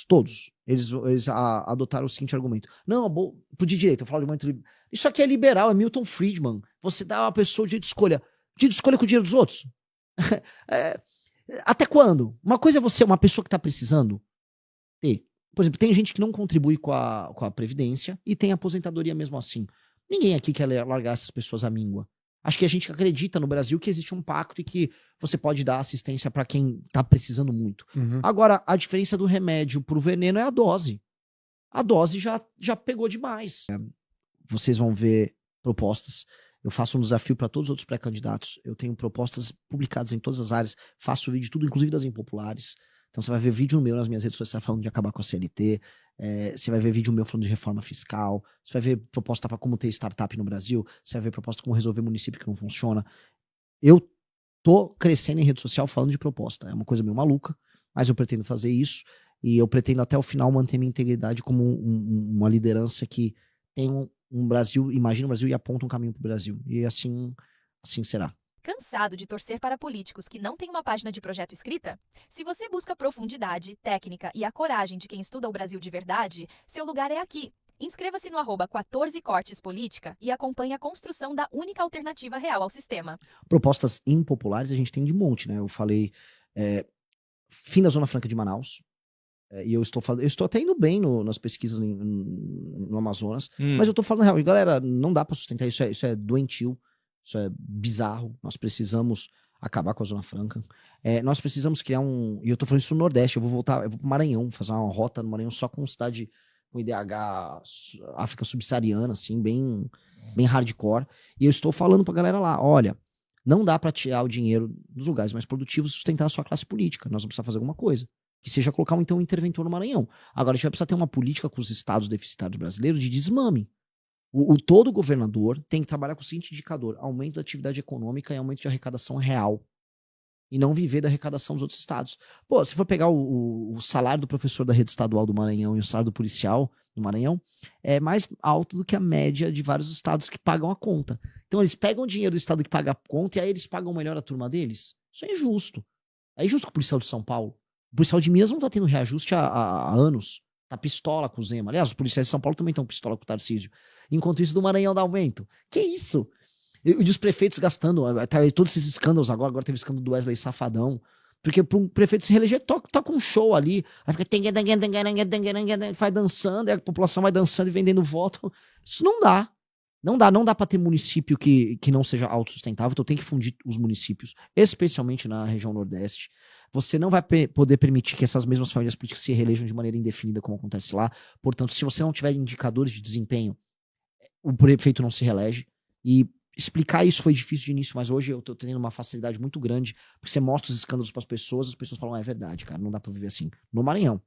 Todos. Eles adotaram o seguinte argumento. Não, pro de direita, eu falo de muito. Isso aqui é liberal, é Milton Friedman. Você dá a pessoa o direito de escolha. Direito de escolha com o dinheiro dos outros. Até quando? Uma coisa é você, uma pessoa que tá precisando ter. Por exemplo, tem gente que não contribui com a Previdência e tem aposentadoria mesmo assim. Ninguém aqui quer largar essas pessoas à míngua. Acho que a gente acredita no Brasil que existe um pacto e que você pode dar assistência para quem tá precisando muito. Uhum. Agora, a diferença do remédio pro veneno é a dose. A dose já pegou demais. Vocês vão ver propostas. Eu faço um desafio para todos os outros pré-candidatos. Eu tenho propostas publicadas em todas as áreas. Faço vídeo, tudo, inclusive das impopulares. Então você vai ver vídeo meu nas minhas redes sociais falando de acabar com a CLT. Você vai ver vídeo meu falando de reforma fiscal. Você vai ver proposta para como ter startup no Brasil. Você vai ver proposta como resolver município que não funciona. Eu tô crescendo em rede social falando de proposta. É uma coisa meio maluca, mas eu pretendo fazer isso. E eu pretendo até o final manter minha integridade como uma liderança que tem um Brasil, imagina o Brasil e aponta um caminho pro Brasil. E assim será. Cansado de torcer para políticos que não têm uma página de projeto escrita? Se você busca profundidade, técnica e a coragem de quem estuda o Brasil de verdade, seu lugar é aqui. Inscreva-se no @14cortes política e acompanhe a construção da única alternativa real ao sistema. Propostas impopulares a gente tem de monte, né? Eu falei fim da Zona Franca de Manaus. E eu estou até indo bem nas pesquisas no Amazonas, mas eu tô falando real. E galera, não dá pra sustentar isso, isso é doentio. Isso é bizarro. Nós precisamos acabar com a Zona Franca. Nós precisamos criar e eu tô falando isso no Nordeste. Eu vou pro Maranhão, fazer uma rota no Maranhão só com cidade com IDH África Subsaariana, assim, bem hardcore. E eu estou falando pra galera lá: olha, não dá pra tirar o dinheiro dos lugares mais produtivos e sustentar a sua classe política. Nós vamos precisar fazer alguma coisa. Que seja colocar um interventor no Maranhão. Agora a gente vai precisar ter uma política com os estados deficitários brasileiros de desmame. Todo governador tem que trabalhar com o seguinte indicador: aumento da atividade econômica e aumento de arrecadação real. E não viver da arrecadação dos outros estados. Pô, se for pegar o salário do professor da rede estadual do Maranhão e o salário do policial do Maranhão, é mais alto do que a média de vários estados que pagam a conta. Então eles pegam o dinheiro do estado que paga a conta e aí eles pagam melhor a turma deles. Isso é injusto. É injusto com o policial de São Paulo. O policial de Minas não tá tendo reajuste há anos. Tá pistola com o Zema. Aliás, os policiais de São Paulo também estão pistola com o Tarcísio. Enquanto isso, do Maranhão dá aumento. Que isso? E os prefeitos gastando. Tá, todos esses escândalos agora teve o escândalo do Wesley Safadão. Porque para um prefeito se reeleger, toca um show ali. Aí fica vai dançando, e a população vai dançando e vendendo voto. Isso não dá. Não dá para ter município que não seja autossustentável. Então tem que fundir os municípios, especialmente na região Nordeste. Você não vai poder permitir que essas mesmas famílias políticas se reelejam de maneira indefinida, como acontece lá. Portanto, se você não tiver indicadores de desempenho, o prefeito não se reelege. E explicar isso foi difícil de início, mas hoje eu tô tendo uma facilidade muito grande, porque você mostra os escândalos para as pessoas falam: é verdade, cara, não dá para viver assim. No Maranhão.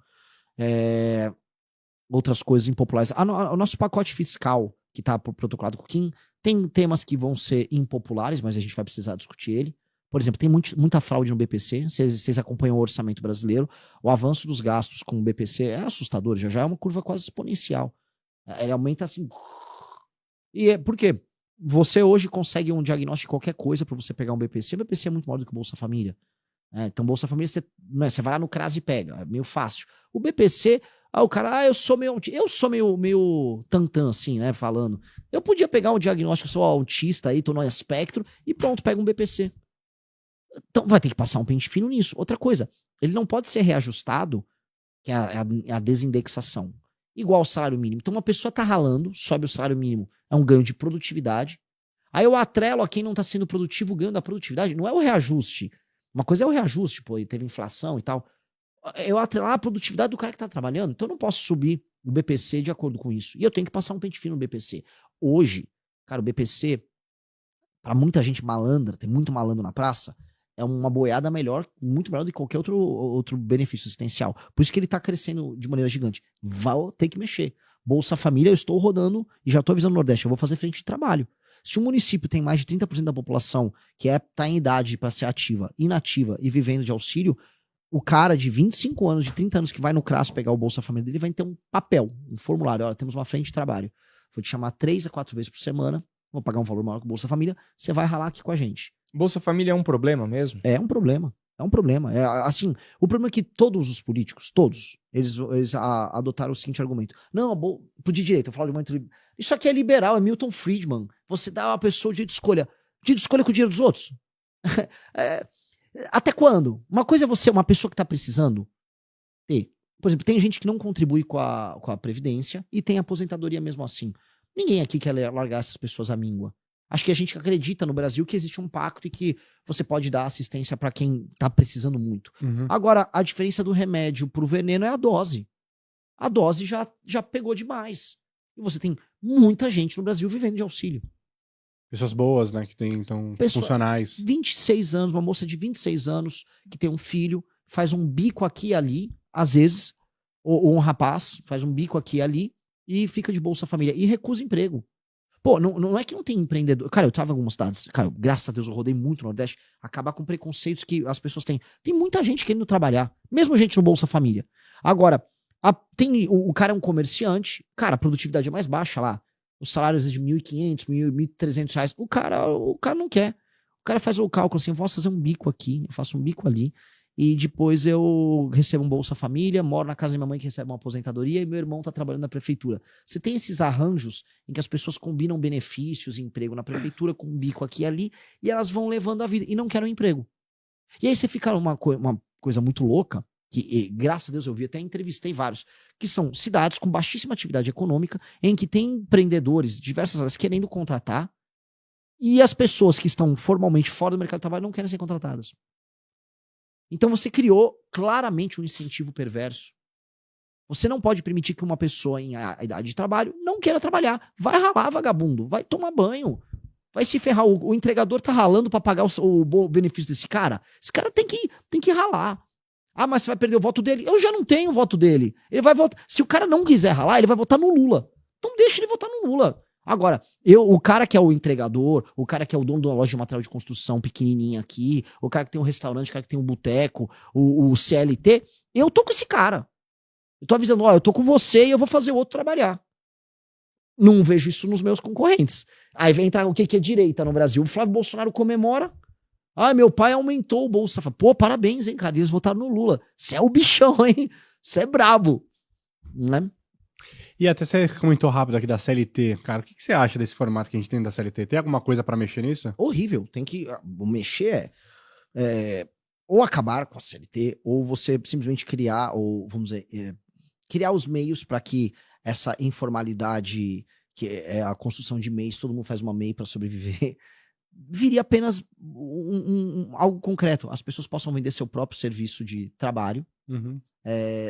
Outras coisas impopulares. O nosso pacote fiscal, que tá protocolado com o Kim, tem temas que vão ser impopulares, mas a gente vai precisar discutir ele. Por exemplo, tem muita fraude no BPC. Vocês acompanham o orçamento brasileiro. O avanço dos gastos com o BPC é assustador. Já é uma curva quase exponencial. Ele aumenta assim. E por quê? Você hoje consegue um diagnóstico de qualquer coisa para você pegar um BPC. O BPC é muito maior do que o Bolsa Família. Então, Bolsa Família, você vai lá no CRAS e pega. É meio fácil. O BPC, o cara, eu sou meio tantã, assim, né? Falando. Eu podia pegar um diagnóstico, sou autista aí, tô no espectro, e pronto, pega um BPC. Então vai ter que passar um pente fino nisso. Outra coisa, ele não pode ser reajustado, que é a desindexação, igual ao salário mínimo. Então uma pessoa tá ralando, sobe o salário mínimo, é um ganho de produtividade. Aí eu atrelo a quem não tá sendo produtivo o ganho da produtividade. Não é o reajuste. Uma coisa é o reajuste, pô, teve inflação e tal. Eu atrelar a produtividade do cara que tá trabalhando. Então eu não posso subir o BPC de acordo com isso. E eu tenho que passar um pente fino no BPC. Hoje, cara, o BPC, pra muita gente malandra, tem muito malandro na praça, é uma boiada melhor, muito melhor do que qualquer outro benefício assistencial. Por isso que ele tá crescendo de maneira gigante. Vai ter que mexer. Bolsa Família, eu estou rodando e já tô avisando o Nordeste, eu vou fazer frente de trabalho. Se um município tem mais de 30% da população que tá em idade para ser ativa, inativa e vivendo de auxílio, o cara de 25 anos, de 30 anos que vai no CRAS pegar o Bolsa Família dele vai ter um papel, um formulário. Olha, temos uma frente de trabalho. Vou te chamar 3 a 4 vezes por semana, vou pagar um valor maior que o Bolsa Família, você vai ralar aqui com a gente. Bolsa Família é um problema mesmo? É um problema. É um problema. Assim, o problema é que todos os políticos, todos, eles adotaram o seguinte argumento. Não, de direita, eu falo de muito. Isso aqui é liberal, é Milton Friedman. Você dá a uma pessoa o direito de escolha. Direito de escolha com o dinheiro dos outros. Até quando? Uma coisa é você, uma pessoa que tá precisando ter. Por exemplo, tem gente que não contribui com a Previdência e tem aposentadoria mesmo assim. Ninguém aqui quer largar essas pessoas à míngua. Acho que a gente acredita no Brasil que existe um pacto e que você pode dar assistência para quem tá precisando muito. Uhum. Agora, a diferença do remédio pro veneno é a dose. A dose já pegou demais. E você tem muita gente no Brasil vivendo de auxílio. Pessoas boas, né? Que tem, então, funcionais. 26 anos, uma moça de 26 anos que tem um filho, faz um bico aqui e ali, às vezes, ou um rapaz faz um bico aqui e ali e fica de Bolsa Família e recusa emprego. Pô, não é que não tem empreendedor. Cara, eu tava em algumas cidades. Cara, graças a Deus eu rodei muito no Nordeste. Acabar com preconceitos que as pessoas têm. Tem muita gente querendo trabalhar. Mesmo gente no Bolsa Família. Agora, o cara é um comerciante. Cara, a produtividade é mais baixa lá. Os salários de R$1.500, R$1.300. O cara não quer. O cara faz o cálculo assim, eu posso fazer um bico aqui, eu faço um bico ali. E depois eu recebo um Bolsa Família, moro na casa da minha mãe que recebe uma aposentadoria e meu irmão tá trabalhando na prefeitura. Você tem esses arranjos em que as pessoas combinam benefícios e emprego na prefeitura com um bico aqui e ali e elas vão levando a vida e não querem um emprego. E aí você fica uma coisa muito louca, que graças a Deus eu vi, até entrevistei vários, que são cidades com baixíssima atividade econômica, em que tem empreendedores de diversas áreas querendo contratar e as pessoas que estão formalmente fora do mercado de trabalho não querem ser contratadas. Então você criou claramente um incentivo perverso. Você não pode permitir que uma pessoa em idade de trabalho não queira trabalhar. Vai ralar, vagabundo. Vai tomar banho. Vai se ferrar. O entregador tá ralando pra pagar o benefício desse cara. Esse cara tem que ralar. Ah, mas você vai perder o voto dele? Eu já não tenho o voto dele. Ele vai votar. Se o cara não quiser ralar, ele vai votar no Lula. Então deixa ele votar no Lula. Agora, o cara que é o entregador, o cara que é o dono de uma loja de material de construção pequenininha aqui, o cara que tem um restaurante, o cara que tem um boteco, o CLT, eu tô com esse cara. Eu tô avisando, ó, eu tô com você e eu vou fazer o outro trabalhar. Não vejo isso nos meus concorrentes. Aí vem entrar o que é direita no Brasil. O Flávio Bolsonaro comemora. Ah, meu pai aumentou o Bolsa. Pô, parabéns, hein, cara. Eles votaram no Lula. Você é o bichão, hein? Você é brabo. Né? E até você comentou rápido aqui da CLT. Cara, o que você acha desse formato que a gente tem da CLT? Tem alguma coisa pra mexer nisso? Horrível. Tem que... Mexer ou acabar com a CLT, ou você simplesmente criar, ou vamos dizer, criar os meios para que essa informalidade, que é a construção de MEIs, todo mundo faz uma MEI para sobreviver, viria apenas algo concreto. As pessoas possam vender seu próprio serviço de trabalho,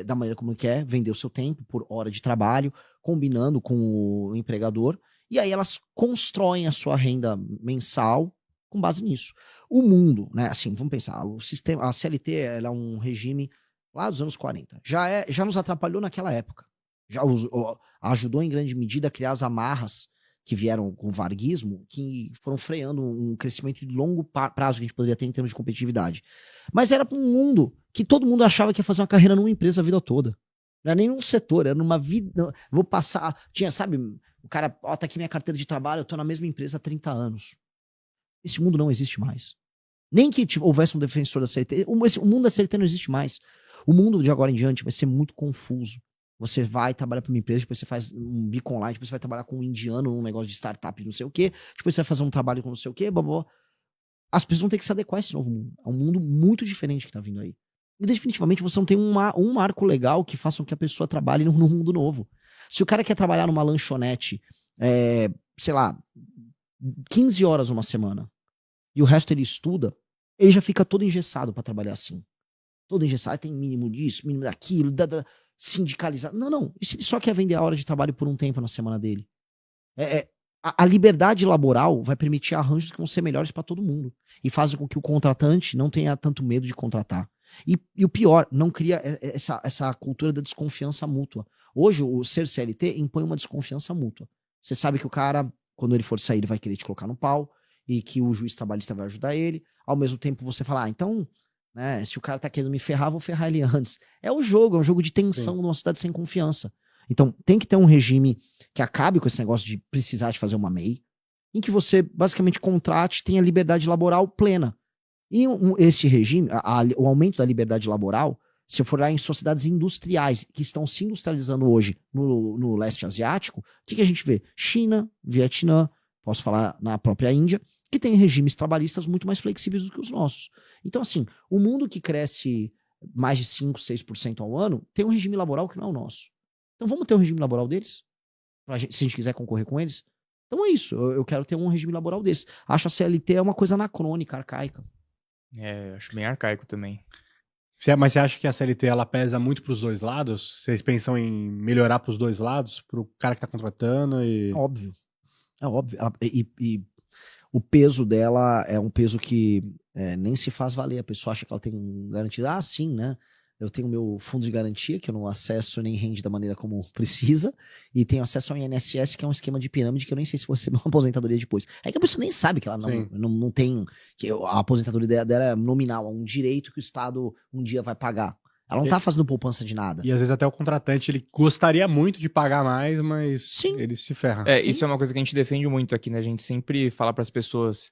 da maneira como quer, vender o seu tempo por hora de trabalho, combinando com o empregador, e aí elas constroem a sua renda mensal com base nisso. O mundo, né, assim, vamos pensar, o sistema, a CLT ela é um regime lá dos anos 40, já nos atrapalhou naquela época, já ajudou em grande medida a criar as amarras que vieram com o varguismo, que foram freando um crescimento de longo prazo que a gente poderia ter em termos de competitividade. Mas era para um mundo que todo mundo achava que ia fazer uma carreira numa empresa a vida toda. Não era nem num setor, era numa vida... Vou passar... Tinha, sabe, o cara, ó, tá aqui minha carteira de trabalho, eu tô na mesma empresa há 30 anos. Esse mundo não existe mais. Nem que houvesse um defensor da CLT, o mundo da CLT não existe mais. O mundo de agora em diante vai ser muito confuso. Você vai trabalhar para uma empresa, depois você faz um bico online, depois você vai trabalhar com um indiano num negócio de startup, não sei o quê, depois você vai fazer um trabalho com não sei o quê, blá. As pessoas vão ter que se adequar a esse novo mundo. É um mundo muito diferente que tá vindo aí. E definitivamente você não tem um marco legal que faça com que a pessoa trabalhe num mundo novo. Se o cara quer trabalhar numa lanchonete, sei lá, 15 horas uma semana, e o resto ele estuda, ele já fica todo engessado para trabalhar assim. Todo engessado, tem mínimo disso, mínimo daquilo, sindicalizado. Não. E se ele só quer vender a hora de trabalho por um tempo na semana dele? A liberdade laboral vai permitir arranjos que vão ser melhores para todo mundo. E fazem com que o contratante não tenha tanto medo de contratar. E o pior, não cria essa cultura da desconfiança mútua. Hoje, o ser CLT impõe uma desconfiança mútua. Você sabe que o cara, quando ele for sair, ele vai querer te colocar no pau, e que o juiz trabalhista vai ajudar ele. Ao mesmo tempo, você fala, então... Né, se o cara tá querendo me ferrar, vou ferrar ele antes. É um jogo de tensão numa sociedade sem confiança. Então, tem que ter um regime que acabe com esse negócio de precisar de fazer uma MEI, em que você basicamente contrate, tenha liberdade laboral plena. E esse regime, o aumento da liberdade laboral, se eu for lá em sociedades industriais que estão se industrializando hoje no leste asiático, o que a gente vê? China, Vietnã, posso falar na própria Índia, que tem regimes trabalhistas muito mais flexíveis do que os nossos. Então, assim, o mundo que cresce mais de 5, 6% ao ano tem um regime laboral que não é o nosso. Então vamos ter um regime laboral deles? Se a gente quiser concorrer com eles? Então é isso, eu quero ter um regime laboral desse. Acho a CLT é uma coisa anacrônica, arcaica. Acho bem arcaico também. Mas você acha que a CLT ela pesa muito pros dois lados? Vocês pensam em melhorar pros dois lados? Pro cara que tá contratando e... É óbvio. E o peso dela é um peso que nem se faz valer. A pessoa acha que ela tem garantia. Ah, sim, né? Eu tenho meu fundo de garantia, que eu não acesso nem rende da maneira como precisa, e tenho acesso ao INSS, que é um esquema de pirâmide que eu nem sei se vou receber uma aposentadoria depois. É que a pessoa nem sabe que ela não tem, que a aposentadoria dela é nominal, é um direito que o Estado um dia vai pagar. Ela não tá fazendo poupança de nada. E às vezes até o contratante, ele gostaria muito de pagar mais, mas Sim. ele se ferra. Isso é uma coisa que a gente defende muito aqui, né? A gente sempre fala para as pessoas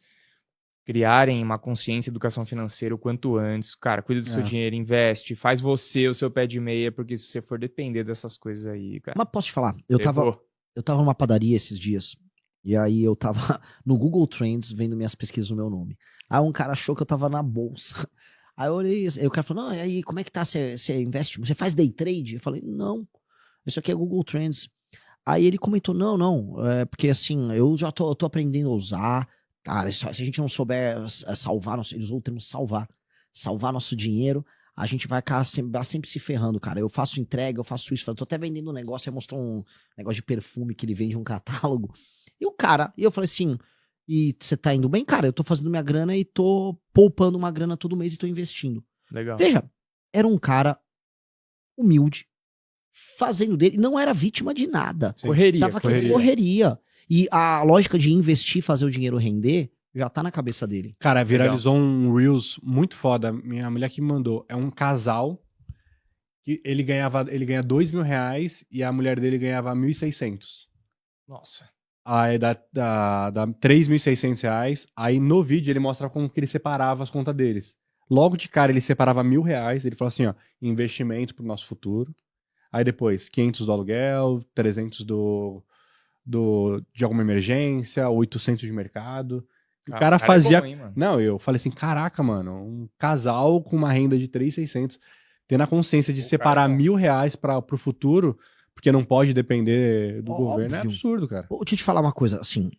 criarem uma consciência de educação financeira o quanto antes. Cara, cuida do seu dinheiro, investe, faz você o seu pé de meia, porque se você for depender dessas coisas aí, cara... Mas posso te falar, eu tava numa padaria esses dias, e aí eu tava no Google Trends vendo minhas pesquisas no meu nome. Aí um cara achou que eu tava na bolsa. Aí eu olhei, aí o cara falou, não, e aí como é que tá, você investe, você faz day trade? Eu falei, não, isso aqui é Google Trends. Aí ele comentou, não, porque assim, eu já tô aprendendo a usar, cara, se a gente não souber salvar, ele usou o termo salvar nosso dinheiro, a gente vai ficar sempre se ferrando, cara. Eu faço entrega, eu faço isso, eu tô até vendendo um negócio, aí mostrou um negócio de perfume que ele vende um catálogo. E eu falei assim, e você tá indo bem? Cara, eu tô fazendo minha grana e tô poupando uma grana todo mês e tô investindo. Legal. Veja, era um cara humilde, fazendo dele, não era vítima de nada. Sim. Correria. Correria. E a lógica de investir, fazer o dinheiro render, já tá na cabeça dele. Cara, viralizou um Reels muito foda. Minha mulher que me mandou. É um casal que ele ganha R$2.000 e a mulher dele ganhava 1.600. Nossa. Aí dá R$3.600. Aí no vídeo ele mostra como que ele separava as contas deles. Logo de cara ele separava R$1.000. Ele falou assim, ó, investimento pro nosso futuro. Aí depois 500 do aluguel, 300 de alguma emergência, 800 de mercado. O cara fazia... É bom, hein, mano? Não, eu falei assim, caraca, mano, um casal com uma renda de 3.600, tendo a consciência de separar R$1.000 pro futuro, porque não pode depender do governo, é absurdo, cara. Deixa eu te falar uma coisa, assim,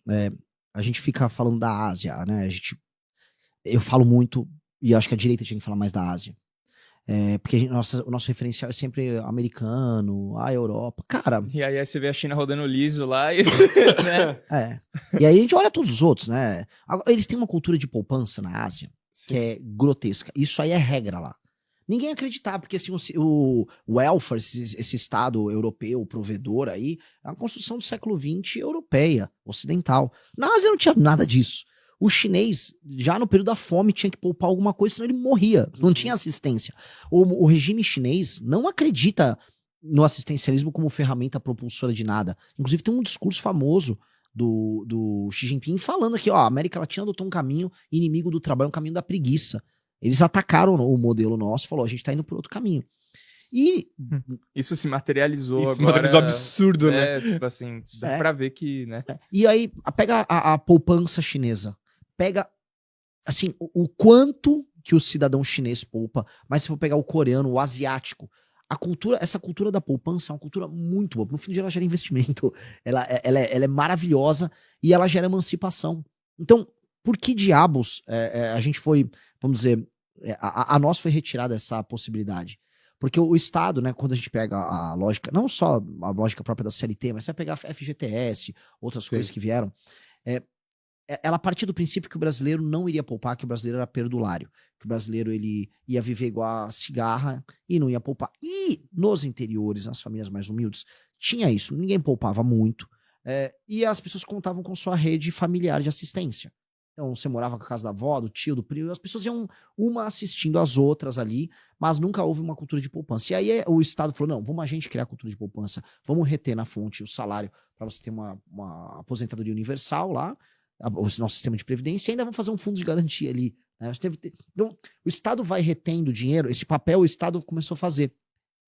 a gente fica falando da Ásia, né, eu falo muito, e acho que a direita tinha que falar mais da Ásia. Porque o nosso referencial é sempre americano, a Europa. Cara. E aí você vê a China rodando liso lá e. Né? E aí a gente olha todos os outros, né? Eles têm uma cultura de poupança na Ásia que é grotesca. Isso aí é regra lá. Ninguém acreditava, porque assim, o welfare, esse Estado europeu, provedor aí, é uma construção do século XX europeia, ocidental. Na Ásia não tinha nada disso. O chinês, já no período da fome, tinha que poupar alguma coisa, senão ele morria. Não tinha assistência. O regime chinês não acredita no assistencialismo como ferramenta propulsora de nada. Inclusive, tem um discurso famoso do Xi Jinping falando aqui, ó, a América Latina adotou um caminho inimigo do trabalho, um caminho da preguiça. Eles atacaram o modelo nosso, falou, a gente tá indo por outro caminho. E isso se materializou agora. Isso se materializou absurdo, né? Tipo assim, dá pra ver que, né? E aí, pega a poupança chinesa. Pega, assim, o quanto que o cidadão chinês poupa, mas se for pegar o coreano, o asiático, essa cultura da poupança é uma cultura muito boa. No fim de ela gera investimento. Ela é maravilhosa e ela gera emancipação. Então, por que diabos a gente foi, vamos dizer, a nós foi retirada essa possibilidade? Porque o Estado, né, quando a gente pega a lógica, não só a lógica própria da CLT, mas você vai pegar a FGTS, outras coisas que vieram, ela partia do princípio que o brasileiro não iria poupar, que o brasileiro era perdulário, que o brasileiro ele ia viver igual a cigarra e não ia poupar. E nos interiores, nas famílias mais humildes, tinha isso, ninguém poupava muito, e as pessoas contavam com sua rede familiar de assistência. Então, você morava com a casa da avó, do tio, do primo, as pessoas iam uma assistindo as outras ali, mas nunca houve uma cultura de poupança. E aí o Estado falou, não, vamos a gente criar a cultura de poupança, vamos reter na fonte o salário para você ter uma aposentadoria universal lá, o nosso sistema de previdência, e ainda vamos fazer um fundo de garantia ali Né? Então, o Estado vai retendo dinheiro, esse papel o Estado começou a fazer.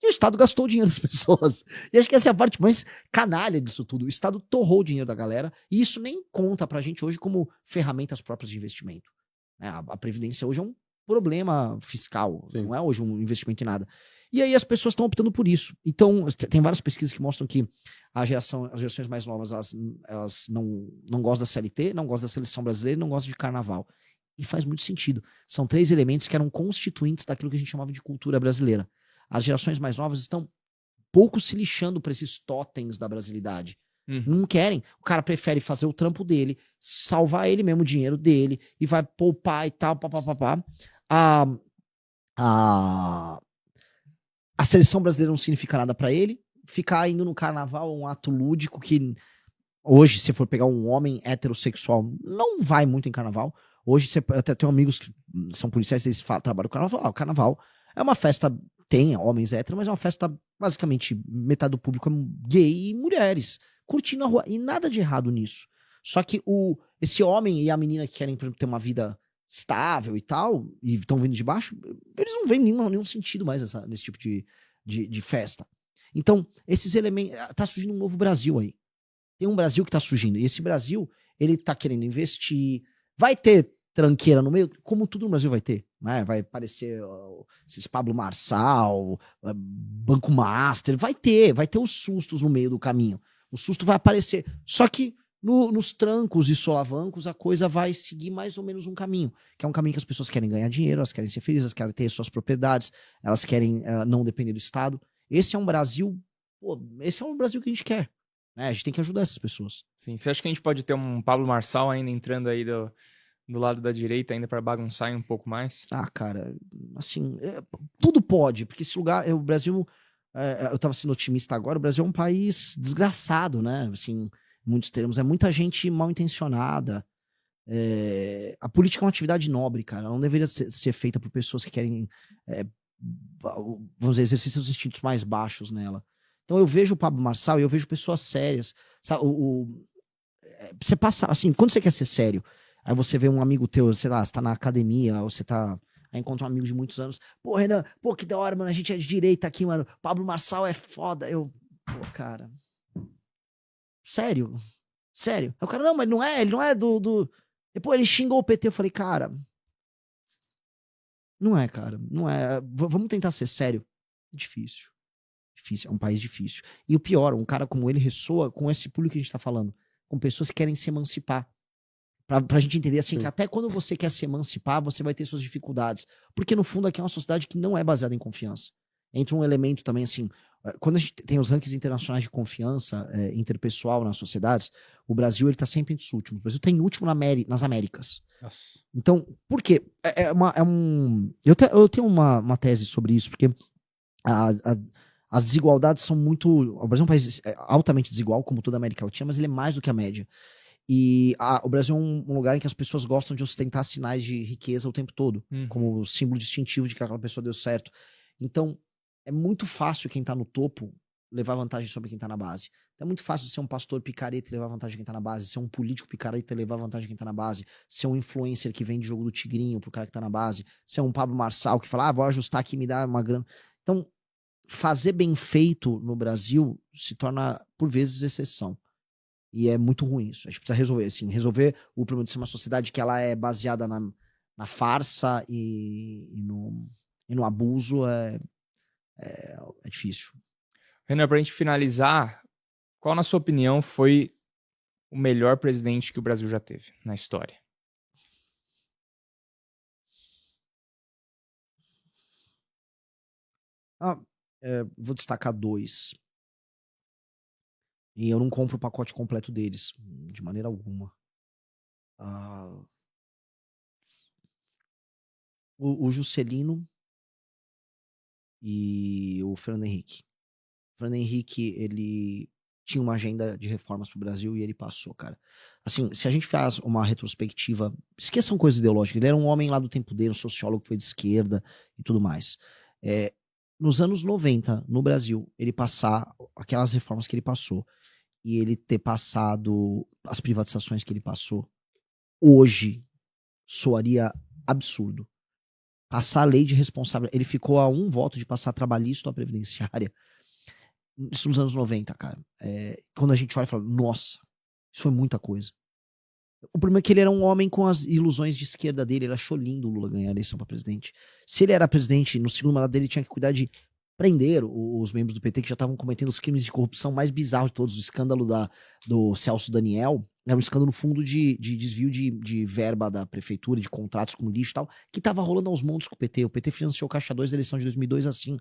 E o Estado gastou o dinheiro das pessoas. E acho que essa é a parte mais canalha disso tudo. O Estado torrou o dinheiro da galera, e isso nem conta pra gente hoje como ferramentas próprias de investimento. Né? A Previdência hoje é um problema fiscal, Sim. não é hoje um investimento em nada. E aí as pessoas estão optando por isso. Então, tem várias pesquisas que mostram que as gerações mais novas, elas não gostam da CLT, não gostam da seleção brasileira, não gostam de carnaval. E faz muito sentido. São 3 elementos que eram constituintes daquilo que a gente chamava de cultura brasileira. As gerações mais novas estão pouco se lixando para esses totens da brasilidade. Não querem. O cara prefere fazer o trampo dele, salvar ele mesmo o dinheiro dele, e vai poupar e tal, papapá. A seleção brasileira não significa nada pra ele. Ficar indo no carnaval é um ato lúdico que hoje, se for pegar um homem heterossexual, não vai muito em carnaval. Hoje, você até tem amigos que são policiais, eles trabalham com carnaval. O carnaval é uma festa, tem homens héteros, mas é uma festa, basicamente, metade do público é gay e mulheres, curtindo a rua. E nada de errado nisso. Só que esse homem e a menina que querem, por exemplo, ter uma vida estável e tal, e estão vindo de baixo, eles não veem nenhum sentido mais nesse tipo de festa. Então, esses elementos... Tá surgindo um novo Brasil aí. Tem um Brasil que tá surgindo. E esse Brasil, ele tá querendo investir. Vai ter tranqueira no meio, como tudo no Brasil vai ter. Né? Vai aparecer esses Pablo Marçal, Banco Master. Vai ter os sustos no meio do caminho. O susto vai aparecer. Só que nos trancos e solavancos, a coisa vai seguir mais ou menos um caminho, que é um caminho que as pessoas querem ganhar dinheiro, elas querem ser felizes, elas querem ter suas propriedades, elas querem não depender do Estado. Esse é um Brasil, esse é um Brasil que a gente quer. Né? A gente tem que ajudar essas pessoas. Sim, você acha que a gente pode ter um Pablo Marçal ainda entrando aí do lado da direita, ainda para bagunçar um pouco mais? Ah, cara, assim, tudo pode, porque esse lugar, o Brasil, eu tava sendo otimista agora, o Brasil é um país desgraçado, né? Assim, muitos termos, é muita gente mal intencionada. A política é uma atividade nobre, cara. Ela não deveria ser feita por pessoas que querem, vamos dizer, exercer seus instintos mais baixos nela. Então eu vejo o Pablo Marçal e eu vejo pessoas sérias. Sabe, você passa, assim, quando você quer ser sério, aí você vê um amigo teu, sei lá, você tá na academia, ou você tá... Aí encontra um amigo de muitos anos. Pô, Renan, que da hora, mano, a gente é de direita aqui, mano. Pablo Marçal é foda. Cara... Sério? Aí o cara, não, mas não é, ele não é do... Depois ele xingou o PT, eu falei, cara... Não é, cara, não é. Vamos tentar ser sério. É difícil, é um país difícil. E o pior, um cara como ele ressoa com esse público que a gente tá falando, com pessoas que querem se emancipar. Pra gente entender, assim, que até quando você quer se emancipar, você vai ter suas dificuldades. Porque, no fundo, aqui é uma sociedade que não é baseada em confiança. Entra um elemento também, assim... Quando a gente tem os rankings internacionais de confiança interpessoal nas sociedades, o Brasil ele tá sempre entre os últimos. O Brasil tá em último nas Américas. Nossa. Então, por quê? Eu tenho uma tese sobre isso, porque as desigualdades são muito... O Brasil é um país altamente desigual, como toda a América Latina, mas ele é mais do que a média. E o Brasil é um lugar em que as pessoas gostam de ostentar sinais de riqueza o tempo todo, como símbolo distintivo de que aquela pessoa deu certo. Então, é muito fácil quem tá no topo levar vantagem sobre quem tá na base. Então é muito fácil ser um pastor picareta e levar vantagem de quem tá na base, ser um político picareta e levar vantagem de quem tá na base, ser um influencer que vende jogo do tigrinho pro cara que tá na base, ser um Pablo Marçal que fala, vou ajustar aqui e me dá uma grana. Então, fazer bem feito no Brasil se torna, por vezes, exceção. E é muito ruim isso. A gente precisa resolver, assim, resolver o problema de ser uma sociedade que ela é baseada na farsa e no abuso é difícil. Renan, pra gente finalizar, qual, na sua opinião, foi o melhor presidente que o Brasil já teve na história? Vou destacar 2. E eu não compro o pacote completo deles, de maneira alguma. O Juscelino e o Fernando Henrique. O Fernando Henrique, ele tinha uma agenda de reformas pro Brasil e ele passou, cara. Assim, se a gente faz uma retrospectiva, esqueçam coisas ideológicas, ele era um homem lá do tempo dele, um sociólogo que foi de esquerda e tudo mais. Nos anos 90, no Brasil, ele passar aquelas reformas que ele passou e ele ter passado as privatizações que ele passou, hoje soaria absurdo. Passar a lei de responsabilidade. Ele ficou a 1 voto de passar a trabalhista ou a previdenciária. Isso nos anos 90, cara. Quando a gente olha e fala, nossa, isso foi muita coisa. O problema é que ele era um homem com as ilusões de esquerda dele. Ele achou lindo o Lula ganhar a eleição para presidente. Se ele era presidente, no segundo mandato dele, ele tinha que cuidar de prender os membros do PT que já estavam cometendo os crimes de corrupção mais bizarros de todos. O escândalo do Celso Daniel era um escândalo no fundo de desvio de verba da prefeitura, de contratos com lixo e tal, que estava rolando aos montes com o PT. O PT financiou o Caixa 2 da eleição de 2002 assim.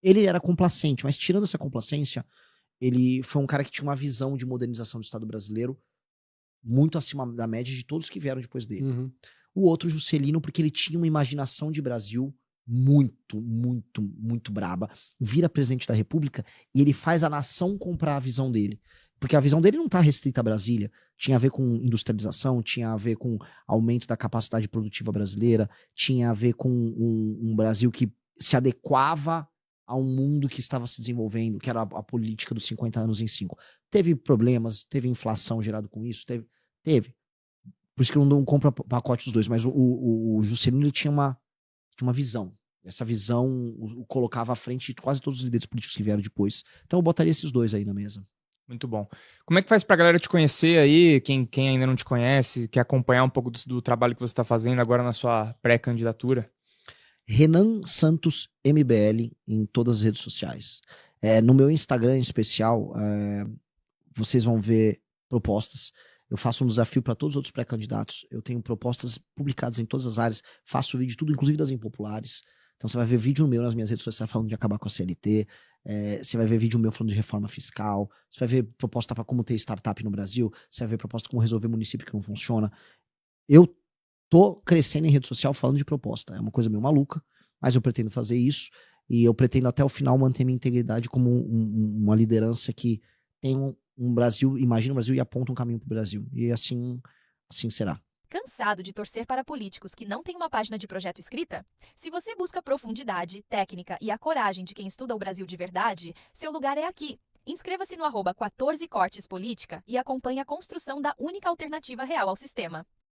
Ele era complacente, mas tirando essa complacência, ele foi um cara que tinha uma visão de modernização do Estado brasileiro muito acima da média de todos que vieram depois dele. Uhum. O outro, Juscelino, porque ele tinha uma imaginação de Brasil muito, muito, muito braba. Vira presidente da República e ele faz a nação comprar a visão dele. Porque a visão dele não está restrita a Brasília. Tinha a ver com industrialização, tinha a ver com aumento da capacidade produtiva brasileira, tinha a ver com um Brasil que se adequava a um mundo que estava se desenvolvendo, que era a política dos 50 anos em 5. Teve problemas, teve inflação gerada com isso, teve. Por isso que eu não compro pacote dos dois, mas o Juscelino ele tinha uma visão. Essa visão o colocava à frente de quase todos os líderes políticos que vieram depois. Então eu botaria esses dois aí na mesa. Muito bom. Como é que faz pra galera te conhecer aí, quem ainda não te conhece, quer acompanhar um pouco do trabalho que você está fazendo agora na sua pré-candidatura? Renan Santos MBL em todas as redes sociais. No meu Instagram em especial, vocês vão ver propostas. Eu faço um desafio para todos os outros pré-candidatos. Eu tenho propostas publicadas em todas as áreas. Faço vídeo, tudo, inclusive das impopulares. Então você vai ver vídeo meu nas minhas redes sociais falando de acabar com a CLT. Você vai ver vídeo meu falando de reforma fiscal. Você vai ver proposta para como ter startup no Brasil. Você vai ver proposta como resolver município que não funciona. Eu tô crescendo em rede social falando de proposta. É uma coisa meio maluca, mas eu pretendo fazer isso. E eu pretendo até o final manter minha integridade como uma liderança que tem um Brasil, imagina o Brasil e aponta um caminho pro Brasil. E assim será. Cansado de torcer para políticos que não têm uma página de projeto escrita? Se você busca profundidade, técnica e a coragem de quem estuda o Brasil de verdade, seu lugar é aqui. Inscreva-se no @14cortespolítica e acompanhe a construção da única alternativa real ao sistema.